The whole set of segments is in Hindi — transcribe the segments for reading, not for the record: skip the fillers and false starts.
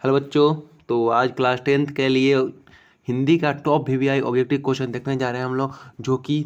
हेलो बच्चों। तो आज क्लास 10th के लिए हिंदी का टॉप वीवीआई ऑब्जेक्टिव क्वेश्चन देखने जा रहे हैं हम लोग, जो कि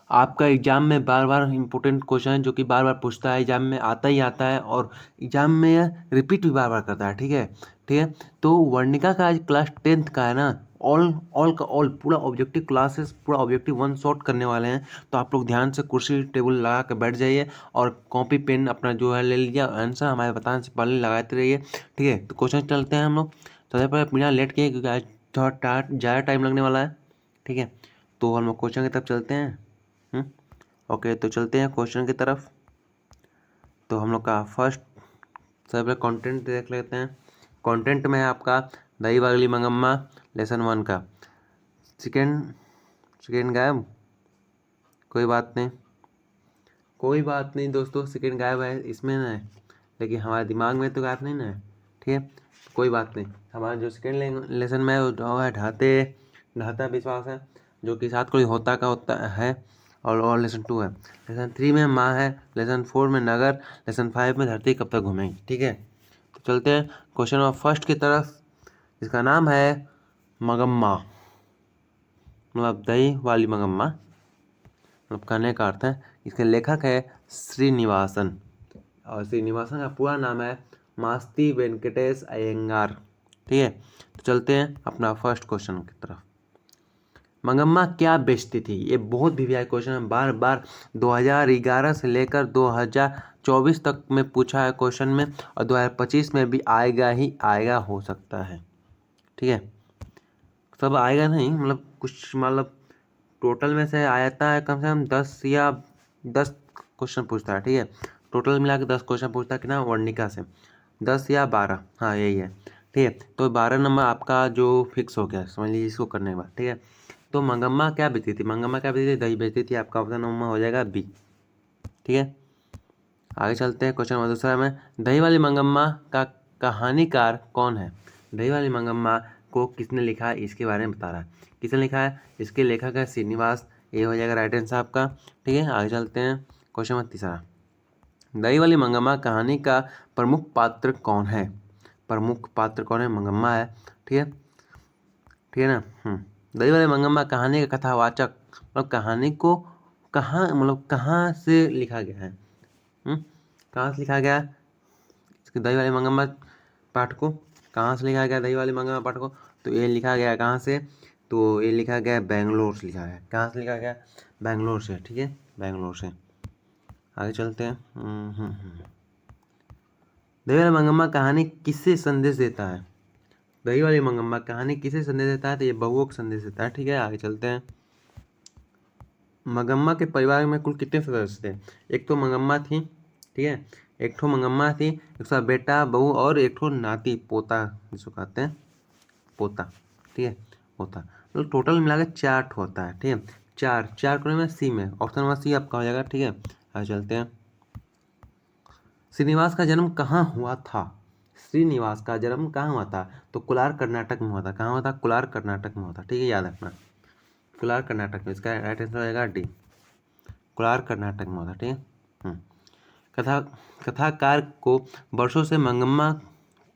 आपका एग्जाम में बार बार इंपॉर्टेंट क्वेश्चन है, जो कि बार बार पूछता है, एग्जाम में आता ही आता है और एग्जाम में रिपीट भी बार बार करता है। ठीक है, ठीक है। तो वर्णिका का आज क्लास 10th का है ना, ऑल ऑल का ऑल पूरा ऑब्जेक्टिव क्लासेस, पूरा ऑब्जेक्टिव वन शॉट करने वाले हैं। तो आप लोग ध्यान से कुर्सी टेबल लगा कर बैठ जाइए और कॉपी पेन अपना जो है ले लीजिए, आंसर हमारे बताने से पहले लगाते रहिए। ठीक है, तो क्वेश्चन चलते हैं हम लोग। सबसे पहले बिना लेट के, क्योंकि आज थोड़ा ज़्यादा टाइम लगने वाला है। ठीक है, तो हम लोग क्वेश्चन की तरफ चलते हैं। ओके, तो चलते हैं क्वेश्चन की तरफ। तो हम लोग का फर्स्ट सबसे पहले कंटेंट देख लेते हैं। कंटेंट में है आपका दही वाली मंगम्मा लेसन 1 का। सेकेंड सेकेंड गायब, कोई बात नहीं, कोई बात नहीं दोस्तों, सेकेंड गायब है इसमें ना है, लेकिन हमारे दिमाग में तो गायब नहीं ना है। ठीक है, तो कोई बात नहीं। हमारा जो सेकेंड लेसन में वो है ढाते ढाता विश्वास है, जो कि साथ कोई होता का होता है। और लेसन 2 है। लेसन 3 में माँ है। लेसन 4 में नगर। लेसन 5 में धरती कब तक घूमेगी। ठीक है, तो चलते हैं क्वेश्चन नंबर फर्स्ट की तरफ। इसका नाम है मगम्मा, मतलब दही वाली मगम्मा, मतलब कहने का अर्थ है। इसके लेखक है श्रीनिवासन, और श्रीनिवासन का पूरा नाम है मास्ती वेंकटेश अयंगार। ठीक है, तो चलते हैं अपना फर्स्ट क्वेश्चन की तरफ। मंगम्मा क्या बेचती थी? ये बहुत वीवीआई क्वेश्चन है, बार बार 2011 से लेकर 2024 तक में पूछा है क्वेश्चन में, और 2025 में भी आएगा ही आएगा, हो सकता है। ठीक है, सब आएगा नहीं, मतलब कुछ, मतलब टोटल में से आता है कम से कम 10 क्वेश्चन पूछता है। ठीक है, टोटल मिला के 10 क्वेश्चन पूछता है कि ना, वर्णिका से 10 या 12, हाँ यही है। ठीक है, तो 12 नंबर आपका जो फिक्स हो गया, समझ लीजिए इसको करने के बाद। ठीक है, तो मंगम्मा क्या बेचती थी? मंगम्मा क्या बेचती थी? दही बेचती थी। आपका ऑप्शन नंबर हो जाएगा बी। ठीक है, आगे चलते हैं क्वेश्चन नंबर दूसरा में। दही वाली मंगम्मा का कहानीकार कौन है? दही वाली मंगम्मा को किसने लिखा है, इसके बारे में बता रहा है। किसने लिखा है? इसके लेखक है श्रीनिवास, ये हो जाएगा राइट आंसर आपका। ठीक है, आगे चलते हैं क्वेश्चन नंबर तीसरा। दही वाली मंगम्मा कहानी का प्रमुख पात्र कौन है? प्रमुख पात्र कौन है? मंगम्मा है। ठीक है, ठीक है ना। दही वाली मंगम्मा कहानी का कथावाचक, मतलब कहानी को कहाँ, मतलब कहाँ से लिखा गया है? कहाँ से लिखा गया? इसके दही वाली मंगम्मा पाठ को कहाँ से लिखा गया? दही वाली मंगम्मा पाठ को, तो ये लिखा गया कहाँ से? तो ये लिखा गया बेंगलोर से लिखा है। कहाँ से लिखा गया? बेंगलोर से। ठीक है, बेंगलोर से। आगे चलते हैं। दही वाली मंगम्मा कहानी किससे संदेश देता है? दही वाली मंगम्मा कहानी किसे संदेश देता है? तो ये बहुओं को संदेश देता है। ठीक है, आगे चलते हैं। मंगम्मा के परिवार में कुल कितने सदस्य थे? एक तो मंगम्मा थी, ठीक है, एक ठो मंगम्मा थी, उसका बेटा, बहू और एक ठो नाती पोता, जिसको कहते हैं पोता। ठीक है, पोता, तो टोटल मिला के 4 ठो होता है। ठीक है, चार चार कोने में सी में, ऑप्शन नंबर सी आपका हो जाएगा। ठीक है, आगे चलते हैं। श्रीनिवास का जन्म कहाँ हुआ था? श्रीनिवास का जन्म कहाँ हुआ था? तो कोलार कर्नाटक में हुआ था। कहाँ हुआ था? कोलार कर्नाटक में हुआ था। ठीक है, याद रखना, कोलार कर्नाटक में। इसका राइट आंसर हो जाएगा डी, कोलार कर्नाटक में हुआ था। ठीक है। कथा कथाकार को वर्षों से मंगम्मा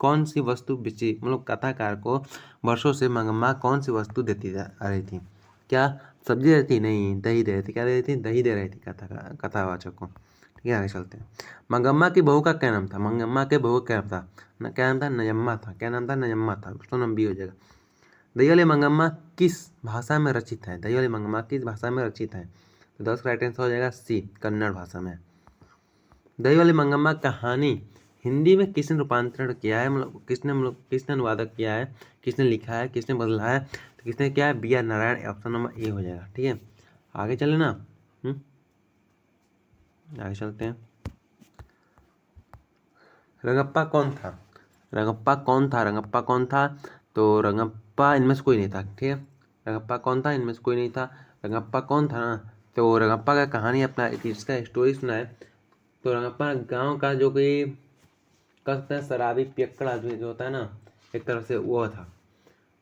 कौन सी वस्तु बेची, मतलब कथाकार को वर्षों से मंगम्मा कौन सी वस्तु देती आ रही थी? क्या सब्जी दे रही थी? नहीं, दही दे रही थी। क्या दे रही थी? दही दे रही थी कथावाचक को। ठीक है, आगे चलते हैं। मंगम्मा की बहू का क्या नाम था? मंगम्मा के बहू का क्या नाम था? क्या नाम था? नजम्मा था। क्या नाम था? नजम्मा था। उसका नाम बी हो जाएगा। दही वाली मंगम्मा किस भाषा में रचित है? दही वाली मंगम्मा किस भाषा में रचित है? तो 10 का राइट आंसर हो जाएगा सी, कन्नड़ भाषा में। दही वाली मंगम्मा कहानी हिंदी में किसने रूपांतरण किया है, मतलब किसने अनुवादक किया है, किसने लिखा है, किसने बदला है? तो किसने किया है? B R Narayan, option number A हो जाएगा। ठीक है, आगे चले ना। आगे चलते हैं। रंगप्पा कौन था? रंगप्पा कौन था? रंगप्पा कौन था? तो रंगप्पा इनमें से कोई नहीं था। ठीक है, रंगप्पा कौन था? इनमें से कोई नहीं था। रंगप्पा कौन था ना, तो रंगप्पा का कहानी अपना इसका स्टोरी सुना है। तो रंगप्पा गांव का, जो कि कह सकते हैं शराबी पियक्कड़ आदमी जो होता है ना, एक तरह से वो था।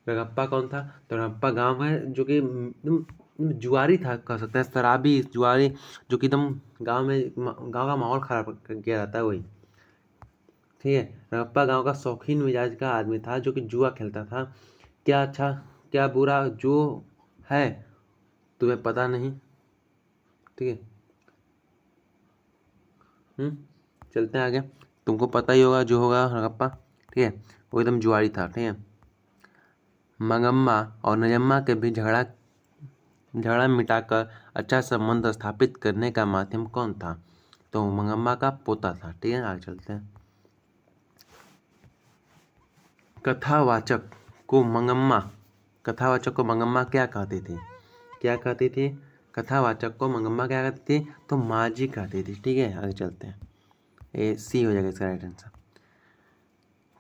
रंगप्पा कौन था? तो रंगप्पा गांव है जो कि एकदम जुआरी था, कह सकते हैं शराबी जुआरी, जो कि एकदम गांव में, गांव का माहौल खराब किया रहता है, वही। ठीक है। रंगप्पा गांव का शौकीन मिजाज का आदमी था जो कि जुआ खेलता था। क्या अच्छा क्या बुरा जो है तुम्हें पता नहीं। ठीक है। चलते हैं आगे। तुमको पता ही होगा जो होगा रंगप्पा। ठीक है, वो एकदम जुआरी था। ठीक है। मंगम्मा और नजम्मा के बीच झगड़ा मिटाकर अच्छा संबंध स्थापित करने का माध्यम कौन था? तो मंगम्मा का पोता था। ठीक है, आगे चलते हैं। कथावाचक कथावाचक को मंगम्मा क्या कहती थी? क्या कहती थी? कथावाचक को मंगम्मा क्या कहती थी? तो माँ जी कहती थी। ठीक है, आगे चलते हैं। ए सी हो जाएगा इसका राइट आंसर।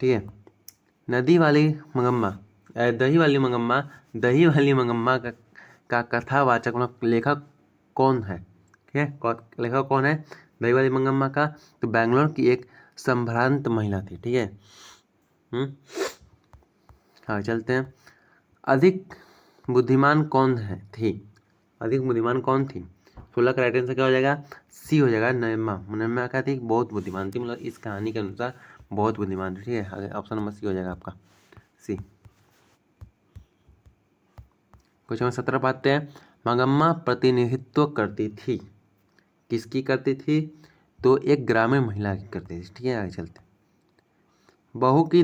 ठीक है। नदी वाली मंगम्मा दही वाली मंगम्मा का कथावाचक मतलब लेखक कौन है? ठीक है, लेखक कौन है दही वाली मंगम्मा का? तो बेंगलोर की एक संभ्रांत महिला थी। ठीक है। हाँ, चलते हैं। अधिक बुद्धिमान कौन थी? अधिक बुद्धिमान कौन थी? 16 का राइट आंसर क्या हो जाएगा? सी हो जाएगा, नैमा क्या थी? बहुत बुद्धिमान थी, मतलब इस कहानी के अनुसार बहुत बुद्धिमान थी। ठीक है, आगे ऑप्शन नंबर सी हो जाएगा आपका, सी। क्वेश्चन नंबर 17 पाते हैं। मंगम्मा प्रतिनिधित्व करती थी, किसकी करती थी? तो एक ग्रामीण महिला की करती थी। ठीक है, आगे चलते हैं। बहू की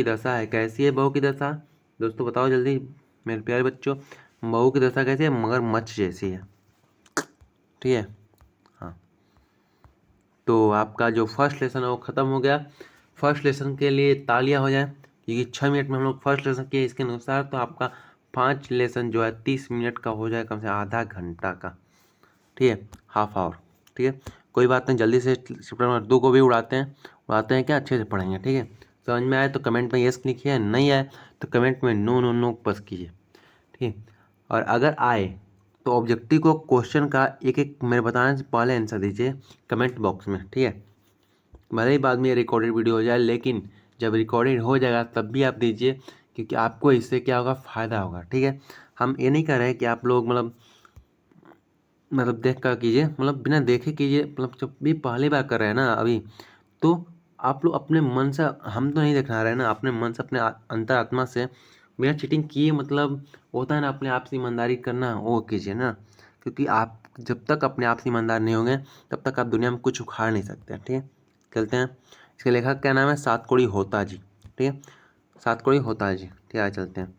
दशा है कैसी है बहू की दशा? दोस्तों बताओ जल्दी मेरे प्यारे बच्चों, बहू की दशा कैसी है? मगरमच्छ जैसी है। ठीक है। हाँ, तो आपका जो फर्स्ट लेसन है वो ख़त्म हो गया। फर्स्ट लेसन के लिए तालियां हो जाए, क्योंकि 6 मिनट में हम लोग फर्स्ट लेसन किए। इसके अनुसार तो आपका 5 लेसन जो है 30 मिनट का हो जाए, कम से आधा घंटा का। ठीक है, हाफ आवर। ठीक है, कोई बात नहीं, जल्दी से चैप्टर नंबर 2 को भी उड़ाते हैं क्या, अच्छे से पढ़ेंगे। ठीक है, समझ में आए तो कमेंट में यस लिखिए, नहीं आए तो कमेंट में नो नो नो बस कीजिए। ठीक है, और अगर आए तो ऑब्जेक्टिव को क्वेश्चन का एक एक मेरे बताने से पहले आंसर दीजिए कमेंट बॉक्स में। ठीक है, भले ही बाद में रिकॉर्डेड वीडियो हो जाए, लेकिन जब रिकॉर्डेड हो जाएगा तब भी आप दीजिए, क्योंकि आपको इससे क्या होगा, फ़ायदा होगा। ठीक है, हम ये नहीं कर रहे हैं कि आप लोग मतलब देख कर कीजिए, मतलब बिना देखे कीजिए। मतलब जब भी पहली बार कर रहे हैं ना अभी, तो आप लोग अपने मन से, हम तो नहीं देखना रहे हैं ना, अपने मन से, अपने अंतरात्मा से बिना चीटिंग किए, मतलब होता है ना अपने आप से ईमानदारी करना, वो कीजिए ना। क्योंकि आप जब तक अपने आप से ईमानदार नहीं होंगे तब तक आप दुनिया में कुछ उखाड़ नहीं सकते। ठीक है, चलते हैं। इसके लेखक क्या नाम है? सातकोड़ी होता जी। ठीक है, सातकोड़ी होता जी। ठीक है, चलते हैं।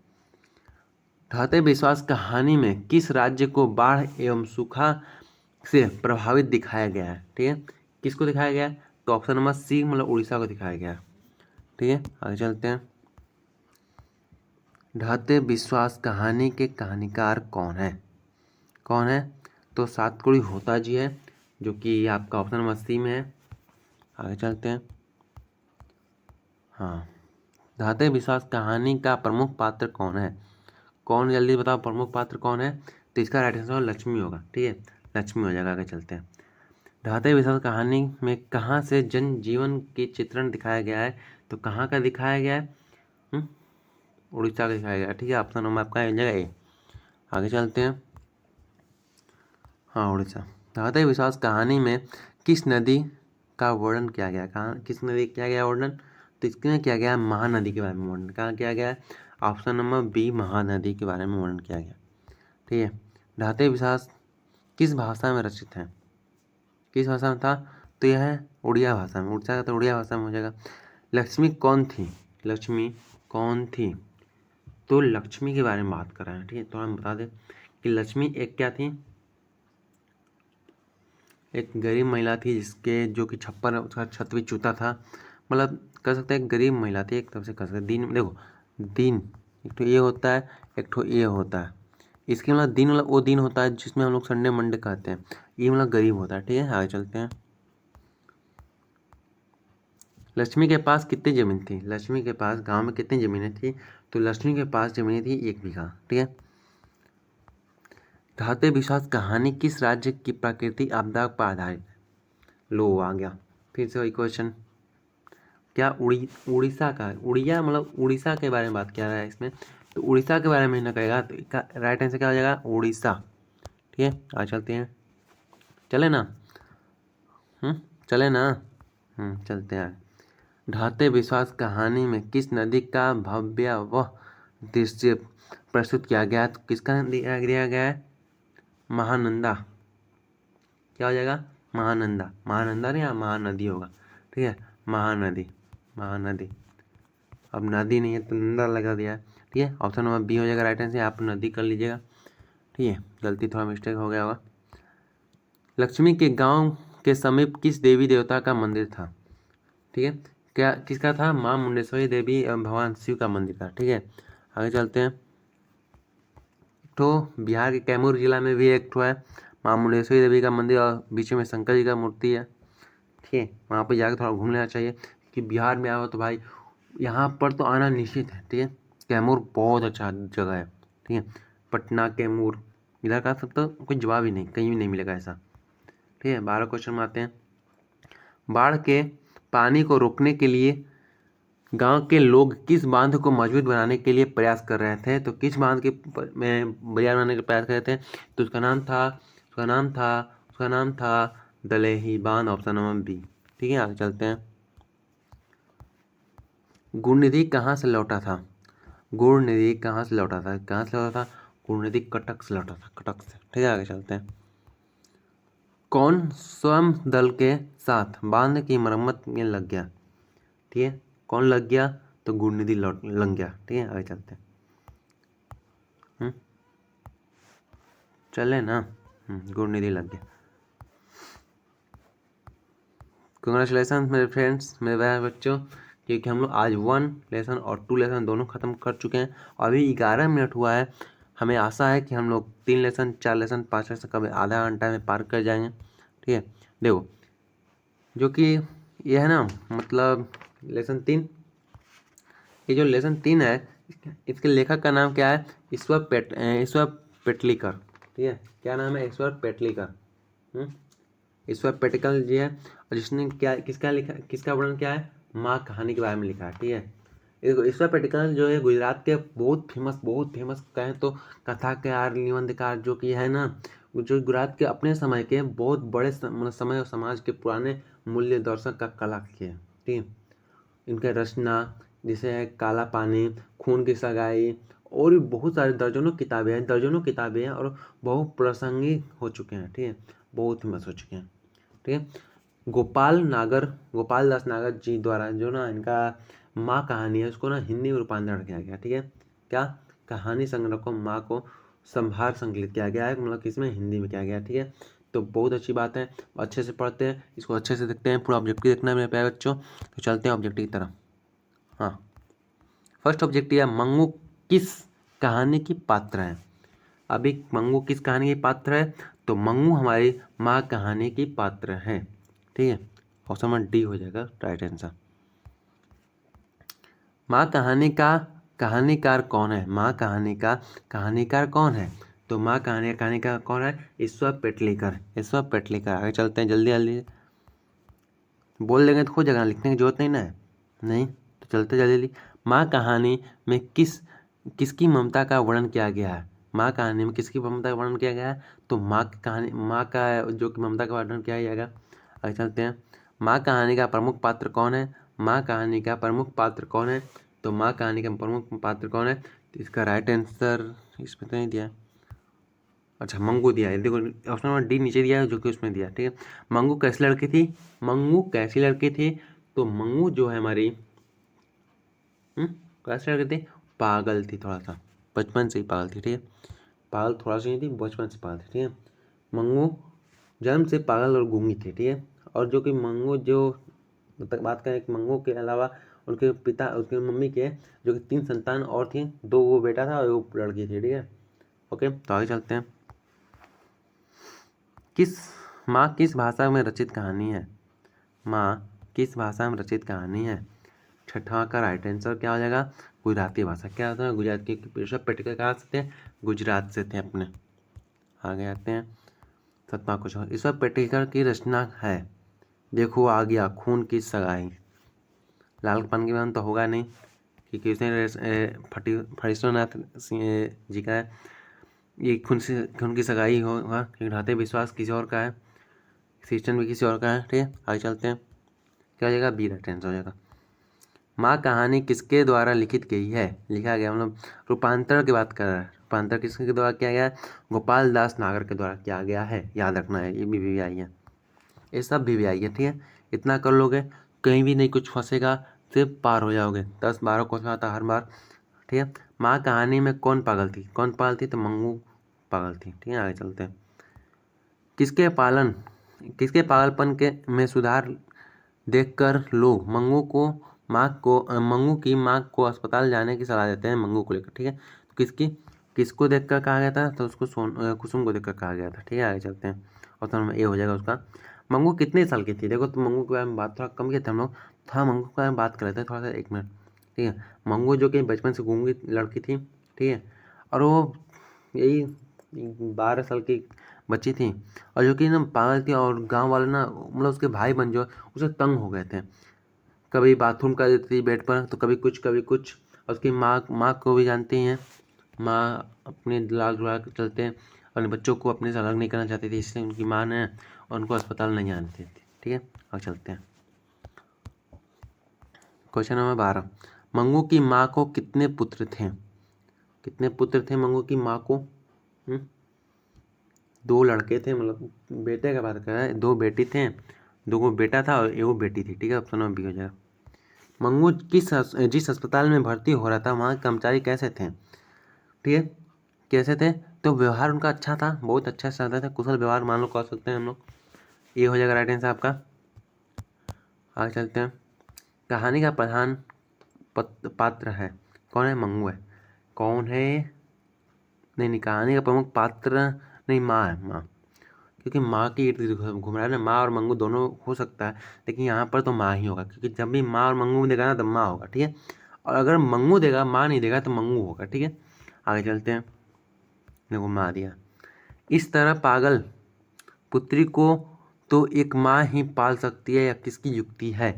ढाते विश्वास कहानी में किस राज्य को बाढ़ एवं सूखा से प्रभावित दिखाया गया है? ठीक है, किसको दिखाया गया है? तो ऑप्शन नंबर सी, मतलब उड़ीसा को दिखाया गया है। ठीक है, आगे चलते हैं। ढाते विश्वास कहानी के कहानीकार कौन है? कौन है? तो सातकोड़ी होता जी है, जो कि आपका ऑप्शन नंबर सी में है। आगे चलते हैं। हाँ, ढाते विश्वास कहानी का प्रमुख पात्र कौन है? कौन, जल्दी बताओ प्रमुख पात्र कौन है? तो इसका राइट आंसर लक्ष्मी होगा। ठीक है, लक्ष्मी हो जाएगा। आगे चलते हैं। ढाते विश्वास कहानी में कहाँ से जन जीवन की चित्रण दिखाया गया है? तो कहाँ का दिखाया गया है? उड़ीसा का दिखाया गया है। ठीक है, ऑप्शन नंबर आपका आ जाएगा ए। आगे चलते हैं। हाँ, उड़ीसा। ढाते विश्वास कहानी में किस नदी का वर्णन किया गया? कहाँ किस नदी किया गया वर्णन? तो इसमें किया गया महानदी के बारे में वर्णन। कहाँ किया गया है? ऑप्शन नंबर बी, महानदी के बारे में वर्णन किया गया। ठीक है, ढाते विश्वास किस भाषा में रचित है? किस भाषा में था? तो यह है उड़िया भाषा में। उड़ीसा का तो उड़िया भाषा में हो जाएगा। लक्ष्मी कौन थी? लक्ष्मी कौन थी? तो लक्ष्मी के बारे में बात कर रहे हैं। ठीक है, तो हम बता दें कि लक्ष्मी एक क्या थी? एक गरीब महिला थी, जिसके जो कि छप्पर उसका छत भी चूता था। मतलब कह सकते हैं गरीब महिला थी एक तरफ से, कह सकते दिन, देखो दिन एक तो ये होता है, एक तो ये होता है। इसके मतलब दिन मतलब वो दिन होता है जिसमें हम लोग संडे मंडे कहते हैं, ये मतलब गरीब होता है। ठीक है, आगे चलते हैं। लक्ष्मी के पास कितनी ज़मीन थी? लक्ष्मी के पास गांव में कितनी ज़मीनें थी? तो लक्ष्मी के पास ज़मीनें थी 1 बीघा। ठीक है, ढाते विश्वास कहानी किस राज्य की प्राकृतिक आपदा पर आधारित है? लो आ गया फिर से वही क्वेश्चन। क्या उड़ीसा का? उड़िया मतलब उड़ीसा के बारे में बात किया रहा है इसमें, तो उड़ीसा के बारे में ना कहेगा तो इसका राइट आंसर क्या हो जाएगा? उड़ीसा। ठीक है, आज चलते हैं। चले ना? चले ना? चलते हैं। ढाते विश्वास कहानी में किस नदी का भव्य व दृश्य प्रस्तुत किया गया? तो किसका दिया गया है? महानंदा। क्या हो जाएगा? महानंदा। महानंदा नहीं, महानदी होगा। ठीक है, महानदी। अब नदी नहीं है तो नंदा लगा दिया है। ठीक है, ऑप्शन नंबर बी हो जाएगा राइट आंसर। आप नदी कर लीजिएगा। ठीक है, गलती थोड़ा मिस्टेक हो गया होगा। लक्ष्मी के गांव के समीप किस देवी देवता का मंदिर था? ठीक है, क्या किसका था? माँ मुंडेश्वरी देवी एवं भगवान शिव का मंदिर था। ठीक है, आगे चलते हैं। तो बिहार के कैमूर जिला में भी एक है माँ मुंडेश्वरी देवी का मंदिर और बीच में शंकर जी का मूर्ति है। ठीक है, वहाँ पर जाकर थोड़ा घूम लेना चाहिए कि बिहार में आओ तो भाई यहाँ पर तो आना निश्चित है। ठीक है, कैमूर बहुत अच्छा जगह है। ठीक है, पटना कैमूर इधर का सब तो कोई जवाब ही नहीं, कहीं भी नहीं मिलेगा ऐसा। ठीक है, 12 क्वेश्चन में आते हैं। बाढ़ के पानी को रोकने के लिए गांव के लोग किस बांध को मजबूत बनाने के लिए प्रयास कर रहे थे? तो किस बांध के में बाजार बनाने का प्रयास कर रहे थे? तो उसका नाम था दलेही बांध। Option number B. ठीक है, आगे चलते हैं। गुणनिधि कहाँ से लौटा था? गुणनिधि कहाँ से लौटा था? गुणनिधि कटक से लौटा था, कटक से। ठीक है, आगे चलते हैं। कौन स्वयं दल के साथ बांध की मरम्मत में लग गया? ठीक है, कौन लग गया? तो गुणनिधि लग गया। ठीक है, आगे चलते हैं। चले ना, गुणनिधि लग गया। कंग्रेचुलेसन मेरे फ्रेंड्स, मेरे भाई बच्चों, क्योंकि हम लोग आज 1 लेसन और 2 लेसन दोनों ख़त्म कर चुके हैं। अभी 11 मिनट हुआ है। हमें आशा है कि हम लोग 3 लेसन, 4 लेसन, 5 लेसन कभी आधा घंटा में पार कर जाएंगे। ठीक है, देखो जो कि ये है ना, मतलब लेसन 3, ये जो लेसन 3 है इसके लेखक का नाम क्या है? ईश्वर पेटलीकर। ठीक है, क्या नाम है? ईश्वर पेटलीकर। ईश्वर पेटलीकर जी है, और जिसने क्या किसका वर्णन क्या है? माँ कहानी के बारे में लिखा है। ठीक है, देखो ईश्वर पेटलीकर जो है गुजरात के बहुत फेमस कहें तो कथाकार, निबंधकार जो कि है ना, जो गुजरात के अपने समय के बहुत बड़े समय और समाज के पुराने मूल्य दर्शक का कला किए। ठीक है, इनके रचना जैसे है काला पानी, खून की सगाई और भी बहुत सारे दर्जनों किताबें हैं और बहुत प्रासंगिक हो चुके हैं। ठीक है, बहुत फेमस हो चुके हैं। ठीक है, गोपाल दास नागर जी द्वारा जो ना इनका माँ कहानी है उसको ना हिंदी में रूपांतरण किया गया। ठीक है, क्या कहानी संग्रह को माँ को संभार संकलित किया गया है, मतलब किसमें? हिंदी में किया गया। ठीक है, तो बहुत अच्छी बात है, अच्छे से पढ़ते हैं, इसको अच्छे से देखते हैं। पूरा ऑब्जेक्टिव देखना है मेरे प्यारे बच्चों। तो चलते हैं ऑब्जेक्टिव की तरफ। हाँ, फर्स्ट ऑब्जेक्टिव है मंगू किस कहानी की पात्र है? अभी मंगू किस कहानी की पात्र है? तो मंगू हमारी माँ कहानी की पात्र है। ठीक है, ऑप्शन नंबर डी हो जाएगा राइट आंसर। माँ कहानी का कहानीकार कौन है? माँ कहानी का कहानीकार कौन है? तो माँ कहानीकार कौन है? ईश्वर पेटलीकर। आगे चलते हैं, जल्दी बोल देंगे तो हो जाएगा, लिखने की जरूरत नहीं ना है। नहीं तो चलते जल्दी। माँ कहानी में किसकी ममता का वर्णन किया गया है? माँ कहानी में किसकी ममता का वर्णन किया गया है? तो माँ का जो कि ममता का वर्णन किया जाएगा। आगे चलते हैं। माँ कहानी का प्रमुख पात्र कौन है? तो माँ कहानी का प्रमुख पात्र कौन है? तो इसका राइट आंसर इसमें तो नहीं दिया है। अच्छा, मंगू दिया है। देखो ऑप्शन नंबर डी नीचे दिया है जो कि उसमें दिया। ठीक है, मंगू कैसी लड़की थी? तो मंगू जो है हमारी कैसी लड़की थी? पागल थी, थोड़ा सा बचपन से ही पागल थी। ठीक है, पागल थोड़ा सा नहीं थी, बचपन से पागल थी। ठीक है, मंगू जन्म से पागल और गूंगी थी। ठीक है, और जो कि मंगू जो बात करें कि मंगू के अलावा उसके मम्मी के जो कि 3 संतान और थी, 2 वो बेटा था और 1 लड़की थी। ठीक है, ओके, तो आगे चलते हैं। माँ किस भाषा में रचित कहानी है? माँ किस भाषा में रचित कहानी है? छठवां का राइट आंसर क्या हो जाएगा? गुजराती भाषा। क्या होता है? गुजरात के ईश्वर पेटलीकर कहाँ से थे? गुजरात से थे अपने। आगे आते हैं 7वां क्वेश्चन। ईश्वर पेटलीकर की रचना है, देखो आ गया खून की सगाई। लाल पान की बहन तो होगा नहीं, क्योंकि उसने फणीश्वरनाथ जी का है। ये खून की सगाई होगा, क्योंकि ढाते विश्वास किसी और का है, क्रिश्चियन भी किसी और का है। ठीक है, आगे चलते हैं। क्या हो जाएगा, बी राइट आंसर हो जाएगा। माँ कहानी किसके द्वारा लिखित गई है, लिखा गया, मतलब रूपांतरण की बात कर रहा है। रूपांतरण किसके द्वारा किया गया है, गोपाल दास नागर के द्वारा किया गया है, याद रखना है, ये भी आई है, ये सब भी आई है। ठीक है, इतना कर लोगे कहीं भी नहीं कुछ फंसेगा, सिर्फ पार हो जाओगे। 10-12 क्वेश्चन आता हर बार। ठीक है, माँ कहानी में कौन पागल थी, कौन पागल थी, तो मंगू पागल थी। ठीक है, आगे चलते हैं। किसके पागलपन के में सुधार देखकर लोग मंगू की माँ को अस्पताल जाने की सलाह देते हैं, मंगू को लेकर। ठीक है, तो किसको देखकर कहा गया था, तो उसको कुसुम को देखकर कहा गया था। ठीक है, आगे चलते हैं। ऑप्शन नंबर ए हो जाएगा उसका। मंगू कितने साल की थी, देखो तो मंगू के बारे में बात थोड़ा कम किया था हम लोग, थोड़ा मंगू के बारे में बात कर लेते हैं थोड़ा सा, 1 मिनट। ठीक है, मंगू जो कि बचपन से गूंगी लड़की थी। ठीक है, और वो यही 12 साल की बच्ची थी, और जो कि ना पागल थी, और गांव वाले ना, मतलब उसके भाई बन जो उसे तंग हो गए थे। कभी बाथरूम कर देती थी बेड पर, तो कभी कुछ कभी कुछ। और उसकी माँ को भी जानती हैं, माँ अपने लाल दुलार के चलते हैं अपने बच्चों को अपने से अलग नहीं करना चाहती थी, इसलिए उनकी माँ ने उनको अस्पताल नहीं आने देती थी। ठीक है, अब चलते हैं। क्वेश्चन नंबर 12, मंगू की माँ को कितने पुत्र थे, कितने पुत्र थे मंगू की माँ को, 2 लड़के थे, मतलब बेटे का बात कर रहा है, 2 बेटी थे, 2 को बेटा था और 1 बेटी थी। ठीक है, ऑप्शन नंबर बी हो जाएगा। मंगू जिस अस्पताल में भर्ती हो रहा था वहाँ के कर्मचारी कैसे थे, ठीक है, कैसे थे, तो व्यवहार उनका अच्छा था, बहुत अच्छा से आता था, कुशल व्यवहार मान लो कह सकते हैं हम लोग, ये हो जाएगा राइट आंसर आपका। आगे चलते हैं। कहानी का प्रधान पात्र है, कौन है, मंगू है, कौन है, नहीं, कहानी का प्रमुख पात्र नहीं, माँ है, माँ, क्योंकि माँ की इर्द गिर्द घूम रहा है ना, माँ और मंगू दोनों हो सकता है, लेकिन यहाँ पर तो माँ ही होगा, क्योंकि जब भी माँ और मंगू देगा ना, तब माँ होगा। ठीक है, और अगर मंगू देगा माँ नहीं देगा तो मंगू होगा। ठीक है, आगे चलते हैं। देखो माँ दिया, इस तरह पागल पुत्री को तो एक माँ ही पाल सकती है, या किसकी युक्ति है,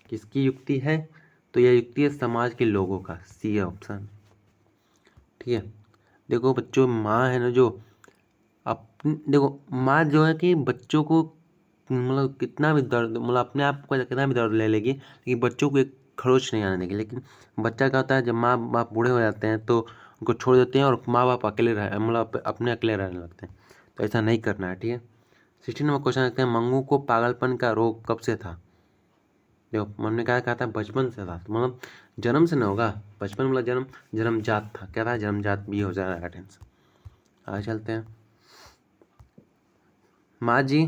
किसकी युक्ति है, तो यह युक्ति है समाज के लोगों का, सी है ऑप्शन। ठीक है, देखो बच्चों, माँ है ना जो देखो माँ जो है कि बच्चों को मतलब कितना भी दर्द, मतलब अपने आप को कितना भी दर्द ले लेगी, लेकिन बच्चों को एक खरोच नहीं आने देगी। लेकिन बच्चा क्या होता है, जब माँ बाप बूढ़े हो जाते हैं तो उनको छोड़ देते हैं, और माँ बाप अकेले रह मतलब अपने अकेले रहने लगते हैं, तो ऐसा नहीं करना है। ठीक है, 16 नंबर क्वेश्चन देखते हैं। मंगू को पागलपन का रोग कब से था, देखो मन ने कहा था बचपन से था, तो मतलब जन्म से न होगा, बचपन मतलब जन्मजात था, क्या था, जन्मजात, भी हो जाएगा राइट आंसर। आगे चलते हैं। माँ जी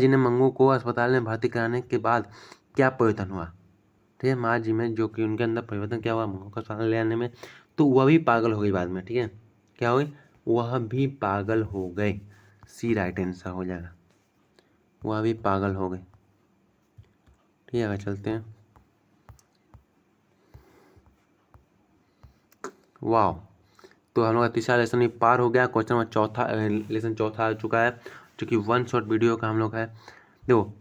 ने मंगू को अस्पताल में भर्ती कराने के बाद क्या परिवर्तन हुआ, ठीक है, माँ जी में जो कि उनके अंदर परिवर्तन क्या हुआ मंगू को अस्पताल ले आने में, तो वह भी पागल हो गई बाद में। ठीक है, क्या हो गई, वह भी पागल हो गए, सी राइट आंसर हो जाएगा, वह भी पागल हो गई। ठीक है, आगे चलते हैं। वाह, तो हम लोग का तीसरा लेसन भी पार हो गया। क्वेश्चन नंबर चौथा, लेसन चौथा आ चुका है, जो कि 1 शॉट वीडियो का हम लोग है। देखो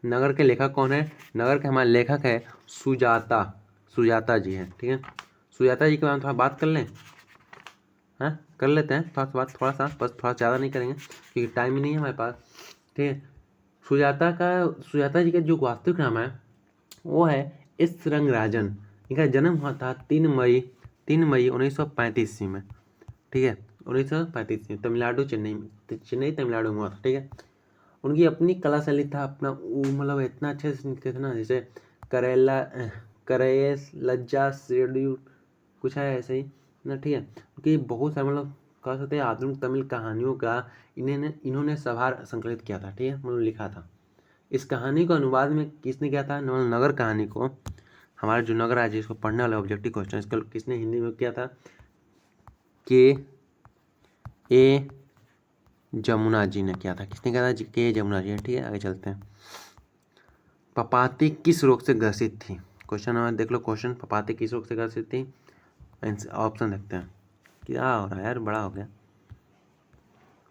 नगर के लेखक कौन है, नगर के हमारे लेखक है सुजाता जी हैं। ठीक है, सुजाता जी के बारे में थोड़ा बात कर लें, हाँ कर लेते हैं थोड़ा सा बात, थोड़ा सा बस, थोड़ा ज़्यादा नहीं करेंगे क्योंकि टाइम ही नहीं है हमारे पास। ठीक है, सुजाता जी का जो वास्तविक नाम है वो है एस रंगराजन। इनका जन्म हुआ था 3 मई 1935 ईस्वी में। ठीक है, 1935 में तमिलनाडु, चेन्नई तमिलनाडु में हुआ था। ठीक है, उनकी अपनी कला शैली था, अपना मतलब इतना अच्छे से लिखते थे ना, जैसे करेस लज्जा शेड्यूल कुछ है ऐसे ही ना। ठीक है, क्योंकि बहुत सारे मतलब कह सकते हैं आधुनिक तमिल कहानियों का इन्होंने सभार संकलित किया था। ठीक है, मतलब लिखा था। इस कहानी को अनुवाद में किसने किया था, नगर कहानी को हमारे जो नगर आज इसको पढ़ने वाला ऑब्जेक्टिव क्वेश्चन, इसको किसने हिंदी में किया था, के ए जमुना जी ने किया था। किसने किया था, के जमुना जी ने। ठीक है, आगे चलते हैं। पपाती किस रोग से ग्रसित थी, क्वेश्चन नंबर देख लो, क्वेश्चन पपाती किस रोग से ग्रसित थी, ऑप्शन देखते हैं। क्या हो रहा है यार, बड़ा हो गया।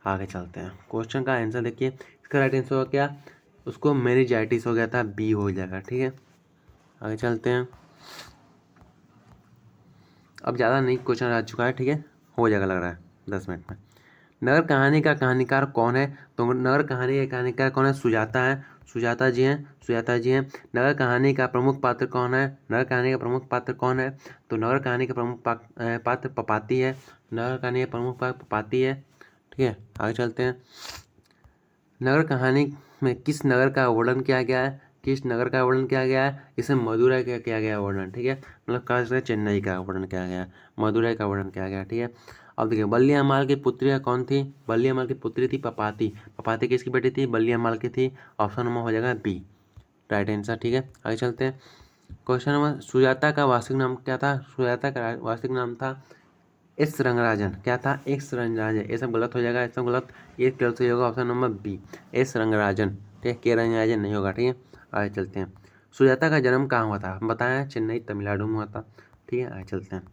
आगे चलते हैं, क्वेश्चन का आंसर देखिए, इसका राइट आंसर होगा क्या, उसको मेनिंजाइटिस हो गया था, बी हो जाएगा। ठीक है, आगे चलते हैं। अब ज़्यादा नहीं क्वेश्चन आ चुका है, ठीक है, हो जाएगा लग रहा है 10 मिनट में। नगर कहानी का कहानीकार कौन है? तो नगर कहानी का कहानीकार कौन है? सुजाता है, सुजाता जी हैं, सुजाता जी हैं। नगर कहानी का प्रमुख पात्र कौन है? नगर कहानी का प्रमुख पात्र कौन है? तो नगर कहानी का प्रमुख पात्र पपाती है। नगर कहानी का प्रमुख पात्र पपाती है। ठीक है, आगे चलते हैं। नगर कहानी में किस नगर का वर्णन किया गया है? किस नगर का वर्णन किया गया है? इसमें मदुरै का किया गया वर्णन। ठीक है, मतलब कह सकते हैं चेन्नई का वर्णन किया गया है, मदुरै का वर्णन किया गया। ठीक है, अब देखिए बल्लीअम्माल की पुत्री कौन थी? बल्लीअम्माल की पुत्री थी पपाती। पपाती किसकी बेटी थी? बल्लीअम्माल की थी। ऑप्शन नंबर हो जाएगा बी, राइट आंसर। ठीक है, आगे चलते हैं। क्वेश्चन नंबर, सुजाता का वास्तविक नाम क्या था? सुजाता का वास्तविक नाम था एस रंगराजन। क्या था? एस रंगराजन। ये सब गलत हो जाएगा, ये सब गलत, ये गलत हो जाएगा option number B, S Rangarajan. ठीक है, के रंगराजन नहीं होगा। ठीक है, आगे चलते हैं। सुजाता का जन्म कहाँ हुआ था? हम बताया चेन्नई तमिलनाडु में हुआ था। ठीक है, आगे चलते हैं।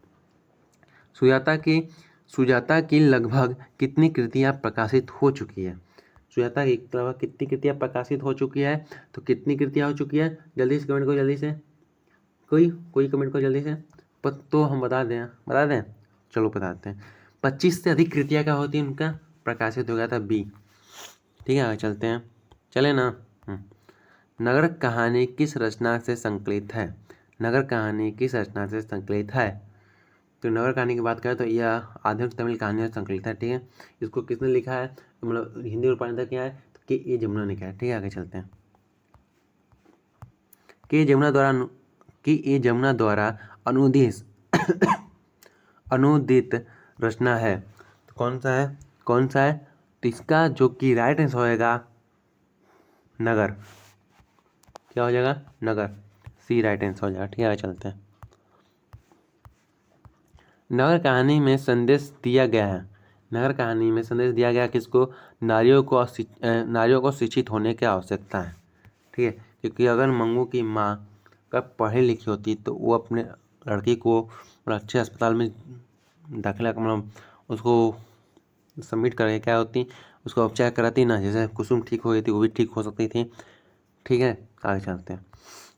सुजाता की लगभग कितनी कृतियाँ प्रकाशित हो चुकी है? सुजाता की लगभग कितनी कृतियाँ प्रकाशित हो चुकी है? तो कितनी कृतियाँ हो चुकी है? जल्दी से कमेंट को, जल्दी से कोई कमेंट को जल्दी से। तो हम बता दें, चलो बताते हैं। 25 से अधिक कृतियाँ क्या होती हैं उनका? प्रकाशित हो गया था बी। ठीक है, आगे चलते हैं, चले ना। नगर कहानी किस रचना से संकलित है? नगर कहानी किस रचना से संकलित है? तो नगर कहानी की बात करें तो यह आधुनिक तमिल कहानियों से संकलित है। ठीक है, इसको किसने लिखा है? तो मतलब हिंदी रूपांतर क्या है? तो के ए जमुना ने किया है। ठीक है, आगे चलते हैं। के ए जमुना द्वारा अनुदित रचना है। तो कौन सा है? तो इसका जो कि राइट आंसर होएगा नगर। क्या हो जाएगा? नगर, सी राइट आंसर हो जाएगा। ठीक है, आगे चलते हैं। नगर कहानी में संदेश दिया गया है। नगर कहानी में संदेश दिया गया किसको? नारियों को शिक्षित होने की आवश्यकता है। ठीक है, क्योंकि अगर मंगू की माँ का पढ़ी लिखी होती तो वो अपने लड़की को अच्छे अस्पताल में दाखिला मतलब उसको सबमिट करके क्या होती, उसको उपचार कराती ना, जैसे कुसुम ठीक हो गई थी वो भी ठीक हो सकती थी। ठीक है, आगे चलते हैं।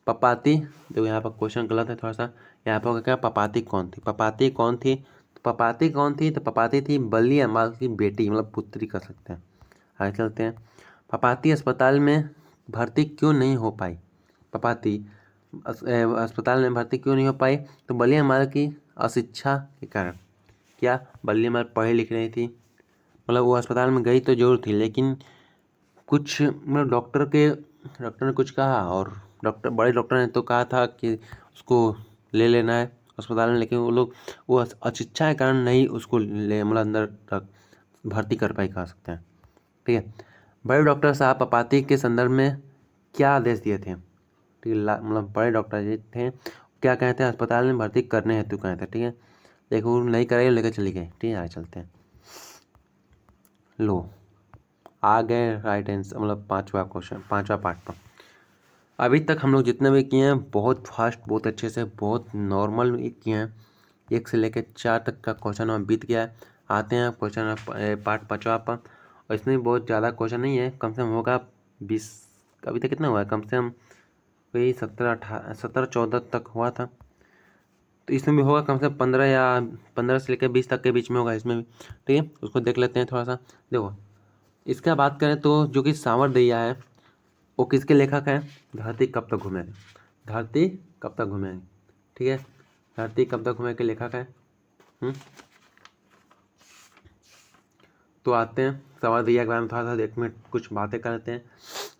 पपाती, देखो यहाँ पर क्वेश्चन गलत है थोड़ा सा। यहाँ पर क्या, पपाती कौन थी? पपाती कौन थी? तो पपाती थी बल्लीअम्माल की बेटी, मतलब पुत्री कर सकते हैं। आगे चलते हैं। पपाती अस्पताल में भर्ती क्यों नहीं हो पाई? पपाती अस्पताल में भर्ती क्यों नहीं हो पाई? तो बल्लीअम्माल की अशिक्षा के कारण। क्या बल्लीअम्माल पढ़ी लिखी नहीं थी? मतलब वो अस्पताल में गई तो जरूर थी, लेकिन कुछ मतलब डॉक्टर ने कुछ कहा, और बड़े डॉक्टर ने तो कहा था कि उसको ले लेना है अस्पताल में, लेकिन वो अशिक्षा के कारण नहीं उसको ले मतलब अंदर तक भर्ती कर पाई, कह सकते हैं। ठीक है, बड़े डॉक्टर साहब पपाती के संदर्भ में क्या आदेश दिए थे? ठीक है, मतलब बड़े डॉक्टर जी थे, क्या कहते हैं, अस्पताल में भर्ती करने हेतु कहे थे। ठीक है, देखो वो नहीं कराई, लेकर चली गई। ठीक है, आगे चलते हैं। लो आ गए राइट आंसर, मतलब 5वां क्वेश्चन, 5वां पार्ट पर। अभी तक हम लोग जितने भी किए हैं बहुत फास्ट, बहुत अच्छे से, बहुत नॉर्मल किए हैं। 1 से लेकर 4 तक का क्वेश्चन हम बीत गया है। आते हैं क्वेश्चन पार्ट 5वां पर, और इसमें बहुत ज़्यादा क्वेश्चन नहीं है, कम से कम होगा 20। अभी तक कितना हुआ है? कम से कम कोई 17-14 तक हुआ था, तो इसमें भी होगा कम से कम 15 से लेकर 20 तक के बीच में होगा इसमें भी। ठीक है, उसको देख लेते हैं थोड़ा सा। देखो, इसका बात करें तो जो कि सांवरदैया है वो किसके लेखक हैं? धरती कब तक घूमेगी, धरती कब तक घूमेगी। ठीक है, धरती कब तक घूमेगी के लेखक है। तो आते हैं सांवरदैया के बारे में थोड़ा सा देखने कुछ बातें करते हैं।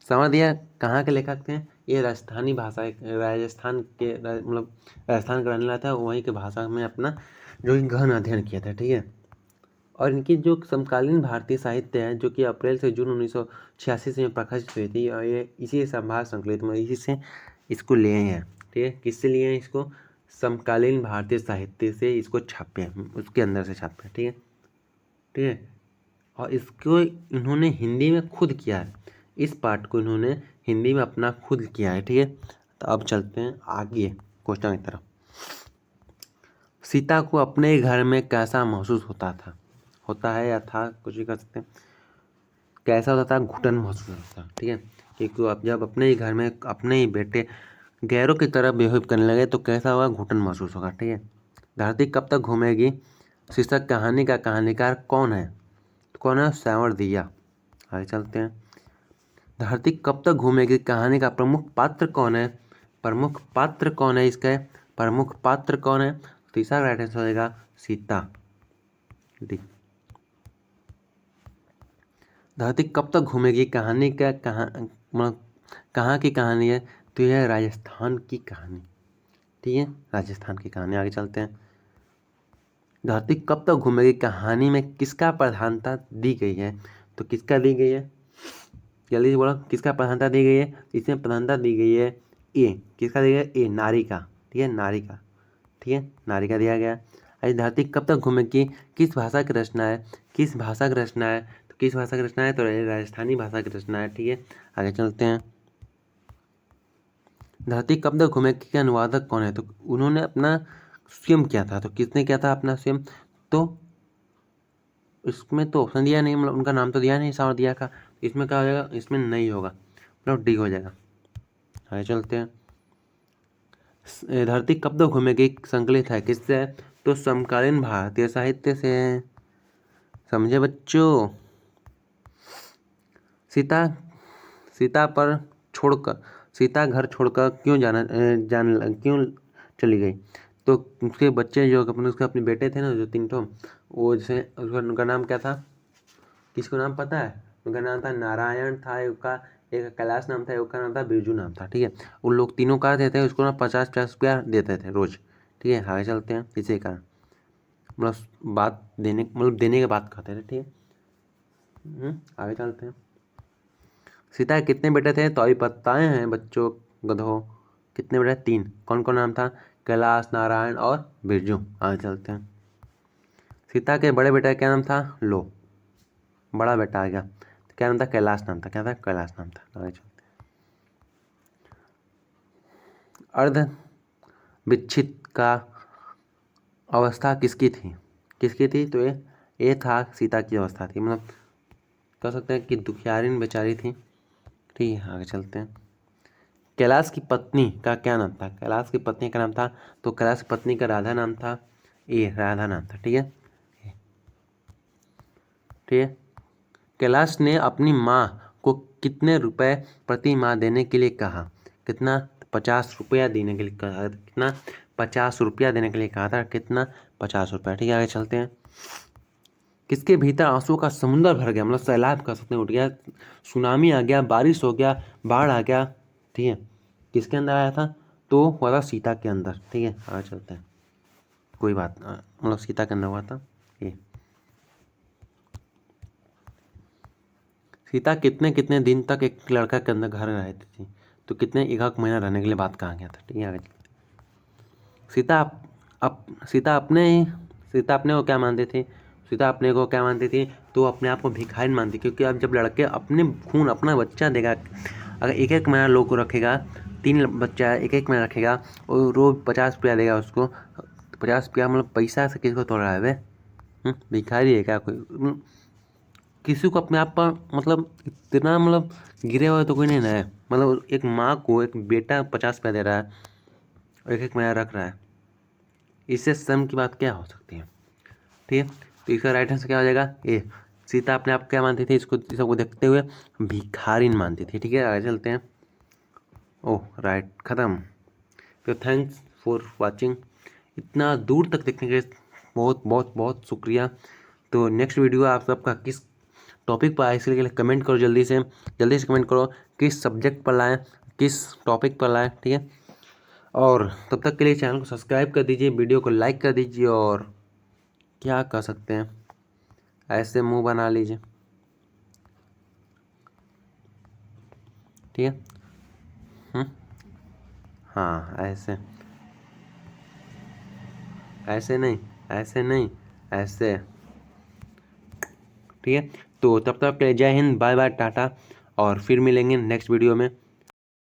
सांवरदैया कहाँ के लेखक थे? ये राजस्थानी भाषा, राजस्थान के मतलब राजस्थान का रहने वाला था, वहीं के भाषा में अपना जो गहन अध्ययन किया था। ठीक है, और इनकी जो समकालीन भारतीय साहित्य है जो कि अप्रैल से जून 1986 से प्रकाशित हुई थी, और ये इसी संभार संकलित में इसी से इसको लिए हैं। ठीक है, किससे लिए हैं इसको? समकालीन भारतीय साहित्य से इसको छापे हैं, उसके अंदर से छापे हैं। ठीक है, ठीक है, और इसको इन्होंने हिंदी में खुद किया है, इस पार्ट को इन्होंने हिंदी में अपना खुद किया है। ठीक है, तो अब चलते हैं आगे क्वेश्चन की तरफ। सीता को अपने घर में कैसा महसूस होता है या था, कुछ भी कर सकते हैं। कैसा होता था? घुटन महसूस होता था। ठीक है, क्योंकि आप जब अपने ही घर में अपने ही बेटे गैरों की तरह बिहेव करने लगे तो कैसा होगा? घुटन महसूस होगा। ठीक है, धरती कब तक घूमेगी शीर्षक कहानी का कहानीकार कौन है? तो कौन है, सांवरदिया। आगे चलते हैं। धरती कब तक घूमेगी कहानी का प्रमुख पात्र कौन है, प्रमुख पात्र कौन है इसका, प्रमुख पात्र कौन है, तीसरा राइट आंसर हो जाएगा सीता, डी। धरती कब तक घूमेगी कहानी का कहाँ की कहानी है, तो यह है राजस्थान की कहानी, ठीक है, राजस्थान की कहानी। आगे चलते हैं। धरती कब तक घूमेगी कहानी में किसका प्रधानता दी गई है, तो किसका दी गई है, जल्दी से बोलो, किसका प्रधानता दी गई है, इसमें प्रधानता दी गई है ए, किसका दिया गया, ए नारी का, ठीक है, नारी का, ठीक है, नारी का दिया गया। आज धरती कब तक घूमेगी किस भाषा की रचना है, किस भाषा की रचना है, तो किस भाषा की रचना है, तो राजस्थानी भाषा की रचना है, ठीक है। आगे चलते हैं। धरती कब तक घूमेगी के अनुवादक कौन है, तो उन्होंने अपना स्वयं किया था, तो किसने किया था अपना स्वयं, तो इसमें तो ऑप्शन दिया नहीं, मतलब उनका नाम तो दिया नहीं सांवरदिया का, इसमें क्या हो जाएगा, इसमें नहीं होगा, मतलब डी हो जाएगा। आगे चलते हैं। धरती कब तक घूमेगी संकलित है किससे, तो समकालीन भारतीय साहित्य से, समझे बच्चों। सीता सीता घर छोड़कर क्यों क्यों चली गई, तो उसके बच्चे जो उसके अपने बेटे थे ना जो 3 ठो, वो जैसे उनका नाम क्या था, किसको नाम पता है, उनका नाम था नारायण था, एक कैलाश नाम था, एक का नाम था बिरजू नाम था, ठीक है। उन लोग तीनों का देते हैं उसको ना 50-50 रुपया देते थे रोज, ठीक है। आगे चलते हैं। इसी कारण मतलब बात देने, मतलब देने के बाद खाते थे, ठीक है। आगे चलते हैं। सीता के कितने बेटे थे, तो अभी बताए हैं बच्चों, गधो, कितने बेटे, 3। कौन कौन नाम था, कैलाश, नारायण और बिरजू। आगे चलते हैं। सीता के बड़े बेटे का क्या नाम था, लो, बड़ा बेटा आ गया, तो क्या नाम था, कैलाश नाम था, क्या था, कैलाश नाम था। आगे चलते हैं। अर्ध विच्छित का अवस्था किसकी थी, तो ये था सीता की अवस्था थी, मतलब कह सकते हैं कि दुखियारिन बेचारी थी, ठीक है। आगे चलते हैं। कैलाश की पत्नी का क्या नाम था, कैलाश की पत्नी का नाम था, तो कैलाश की पत्नी का राधा नाम था, ये राधा नाम था, ठीक है, ठीक है। कैलाश ने अपनी माँ को कितने रुपए प्रति माह देने के लिए कहा, कितना, 50 रुपया देने के लिए कहा, कितना, 50 रुपया देने के लिए कहा था, कितना, 50 रुपया, ठीक है। आगे चलते हैं। किसके भीतर आंसू का समुंदर भर गया, मतलब सैलाब कर सकते हैं, उठ गया, सुनामी आ गया, बारिश हो गया, बाढ़ आ गया, ठीक है, किसके अंदर आया था, तो हुआ था सीता के अंदर, ठीक है। आगे चलते हैं। कोई बात, मतलब सीता के अंदर हुआ था ये। सीता कितने कितने दिन तक एक लड़का के अंदर घर रहती थी, तो कितने, 1 महीना रहने के लिए बात कहा गया था, ठीक है। आगे सीता अपने को क्या मानती थी, सीता अपने को क्या मानती थी, तो अपने आप को भिखारी मानती, क्योंकि अब जब लड़के अपने खून अपना बच्चा देगा, अगर 1 महीना लोग को रखेगा, 3 बच्चा 1 महीना रखेगा और रोज 50 रुपया देगा उसको, 50 रुपया मतलब पैसा से किसको तोड़ रहा है वे, भिखारी है क्या कोई, किसी को अपने आप पर मतलब इतना मतलब गिरे हुए तो कोई नहीं ना है, मतलब एक माँ को एक बेटा 50 रुपया दे रहा है और 1 महीना रख रहा है, इससे शर्म की बात क्या हो सकती है, ठीक है। तो इसका राइट आंसर क्या हो जाएगा, ए। सीता अपने आप क्या मानती थी, इसको सबको देखते हुए भिखारिन मानती थी, ठीक है। आगे चलते हैं। ओह राइट, ख़त्म। तो थैंक्स फॉर वाचिंग, इतना दूर तक देखने के लिए बहुत बहुत बहुत शुक्रिया। तो नेक्स्ट वीडियो आप सबका किस टॉपिक पर आए, इसके लिए कमेंट करो, जल्दी से कमेंट करो, किस सब्जेक्ट पर लाएँ, किस टॉपिक पर लाएँ, ठीक है। और तब तक के लिए चैनल को सब्सक्राइब कर दीजिए, वीडियो को लाइक कर दीजिए, और क्या कर सकते हैं, ऐसे मुंह बना लीजिए, ठीक है। हाँ ऐसे, ऐसे नहीं, ऐसे नहीं, ऐसे, ठीक है। तो तब तक के लिए जय हिंद, बाय बाय, टाटा, और फिर मिलेंगे नेक्स्ट वीडियो में।